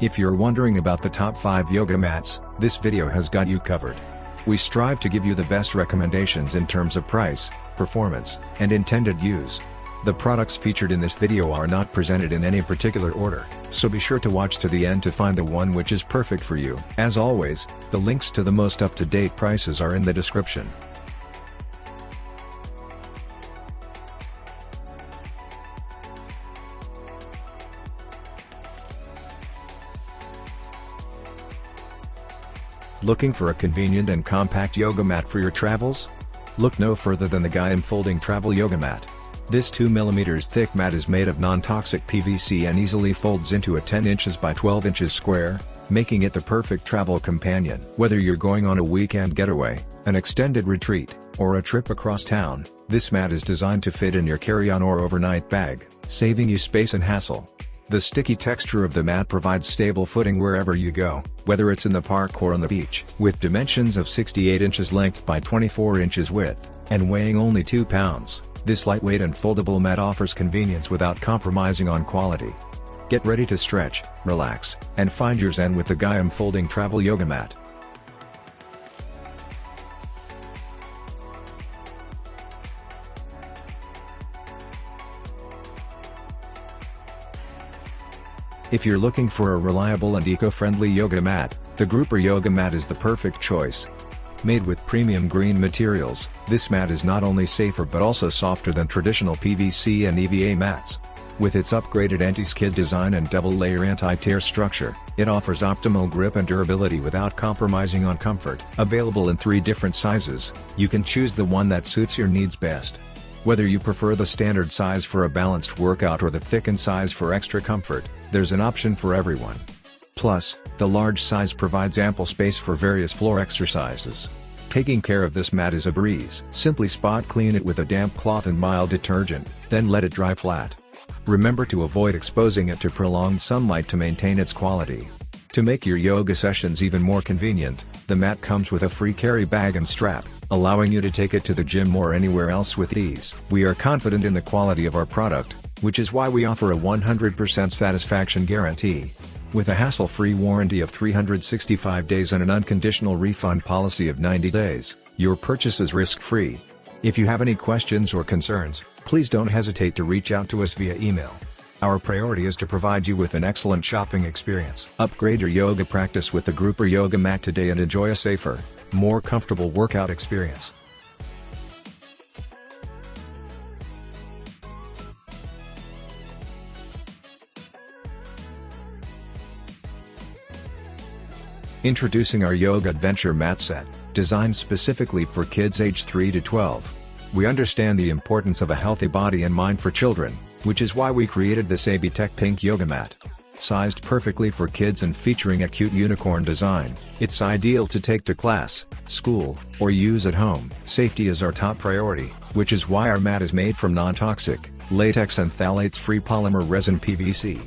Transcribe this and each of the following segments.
If you're wondering about the top 5 yoga mats, this video has got you covered. We strive to give you the best recommendations in terms of price, performance, and intended use. The products featured in this video are not presented in any particular order, so be sure to watch to the end to find the one which is perfect for you. As always, the links to the most up-to-date prices are in the description. Looking for a convenient and compact yoga mat for your travels? Look no further than the Gaiam Folding Travel Yoga Mat. This 2mm thick mat is made of non-toxic PVC and easily folds into a 10 inches by 12 inches square, making it the perfect travel companion. Whether you're going on a weekend getaway, an extended retreat, or a trip across town, this mat is designed to fit in your carry-on or overnight bag, saving you space and hassle. The sticky texture of the mat provides stable footing wherever you go, whether it's in the park or on the beach. With dimensions of 68 inches length by 24 inches width, and weighing only 2 pounds, this lightweight and foldable mat offers convenience without compromising on quality. Get ready to stretch, relax, and find your zen with the Gaiam Folding Travel Yoga Mat. If you're looking for a reliable and eco-friendly yoga mat, the Grouper Yoga Mat is the perfect choice. Made with premium green materials, this mat is not only safer but also softer than traditional PVC and EVA mats. With its upgraded anti-skid design and double-layer anti-tear structure, it offers optimal grip and durability without compromising on comfort. Available in 3 different sizes, you can choose the one that suits your needs best. Whether you prefer the standard size for a balanced workout or the thickened size for extra comfort, there's an option for everyone. Plus, the large size provides ample space for various floor exercises. Taking care of this mat is a breeze. Simply spot clean it with a damp cloth and mild detergent, then let it dry flat. Remember to avoid exposing it to prolonged sunlight to maintain its quality. To make your yoga sessions even more convenient, the mat comes with a free carry bag and strap, allowing you to take it to the gym or anywhere else with ease. We are confident in the quality of our product, which is why we offer a 100% satisfaction guarantee. With a hassle-free warranty of 365 days and an unconditional refund policy of 90 days, your purchase is risk-free. If you have any questions or concerns, please don't hesitate to reach out to us via email. Our priority is to provide you with an excellent shopping experience. Upgrade your yoga practice with the Grouper Yoga Mat today and enjoy a safer, more comfortable workout experience. Introducing our Yoga Adventure Mat Set, designed specifically for kids aged 3 to 12. We understand the importance of a healthy body and mind for children, which is why we created this ABTech Pink Yoga Mat. Sized perfectly for kids and featuring a cute unicorn design, it's ideal to take to class, school, or use at home. Safety is our top priority, which is why our mat is made from non-toxic, latex and phthalates-free polymer resin PVC.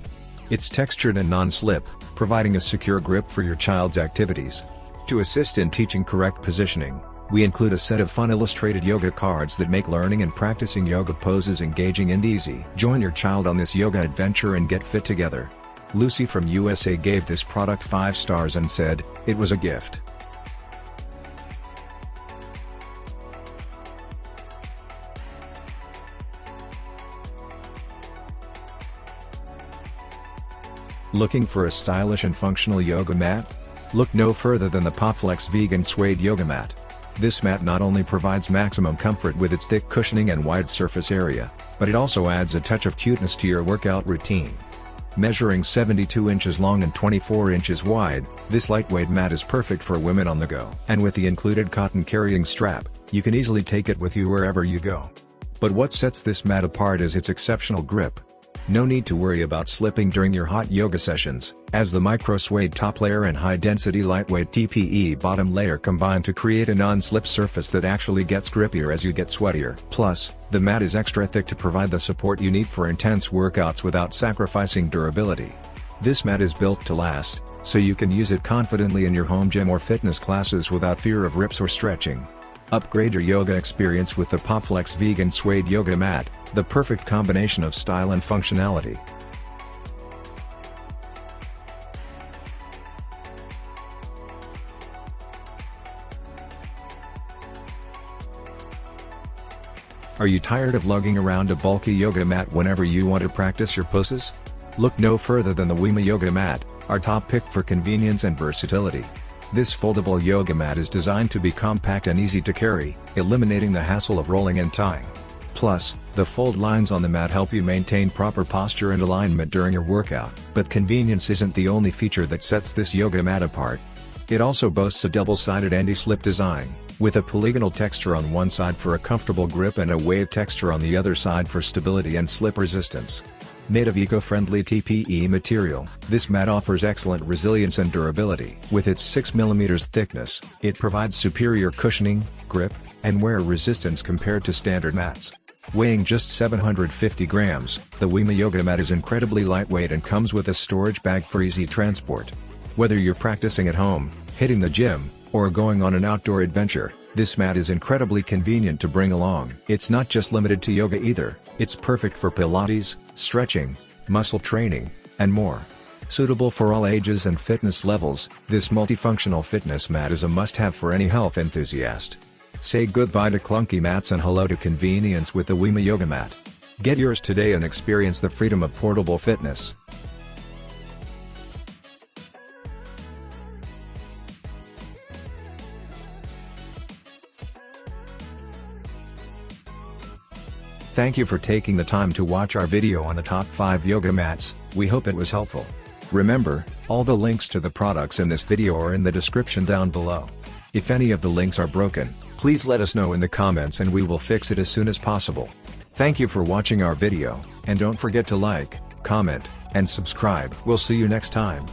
It's textured and non-slip, providing a secure grip for your child's activities. To assist in teaching correct positioning, we include a set of fun illustrated yoga cards that make learning and practicing yoga poses engaging and easy. Join your child on this yoga adventure and get fit together. Lucy from USA gave this product 5 stars and said, "It was a gift." Looking for a stylish and functional yoga mat? Look no further than the Popflex Vegan Suede Yoga Mat. This mat not only provides maximum comfort with its thick cushioning and wide surface area, but it also adds a touch of cuteness to your workout routine. Measuring 72 inches long and 24 inches wide, this lightweight mat is perfect for women on the go. And with the included cotton carrying strap, you can easily take it with you wherever you go. But what sets this mat apart is its exceptional grip. No need to worry about slipping during your hot yoga sessions, as the micro suede top layer and high-density lightweight TPE bottom layer combine to create a non-slip surface that actually gets grippier as you get sweatier. Plus, the mat is extra thick to provide the support you need for intense workouts without sacrificing durability. This mat is built to last, so you can use it confidently in your home gym or fitness classes without fear of rips or stretching. Upgrade your yoga experience with the Popflex Vegan Suede Yoga Mat, the perfect combination of style and functionality. Are you tired of lugging around a bulky yoga mat whenever you want to practice your poses? Look no further than the Wima Yoga Mat, our top pick for convenience and versatility. This foldable yoga mat is designed to be compact and easy to carry, eliminating the hassle of rolling and tying. Plus, the fold lines on the mat help you maintain proper posture and alignment during your workout. But convenience isn't the only feature that sets this yoga mat apart. It also boasts a double-sided anti-slip design, with a polygonal texture on one side for a comfortable grip and a wave texture on the other side for stability and slip resistance. Made of eco-friendly TPE material, this mat offers excellent resilience and durability. With its 6 mm thickness, it provides superior cushioning, grip, and wear resistance compared to standard mats. Weighing just 750 grams, the Wima Yoga Mat is incredibly lightweight and comes with a storage bag for easy transport. Whether you're practicing at home, hitting the gym, or going on an outdoor adventure, this mat is incredibly convenient to bring along. It's not just limited to yoga either, it's perfect for Pilates, stretching, muscle training, and more. Suitable for all ages and fitness levels, this multifunctional fitness mat is a must-have for any health enthusiast. Say goodbye to clunky mats and hello to convenience with the Wima Yoga Mat. Get yours today and experience the freedom of portable fitness. Thank you for taking the time to watch our video on the top 5 yoga mats. We hope it was helpful. Remember, all the links to the products in this video are in the description down below. If any of the links are broken, please let us know in the comments and we will fix it as soon as possible. Thank you for watching our video, and don't forget to like, comment, and subscribe. We'll see you next time.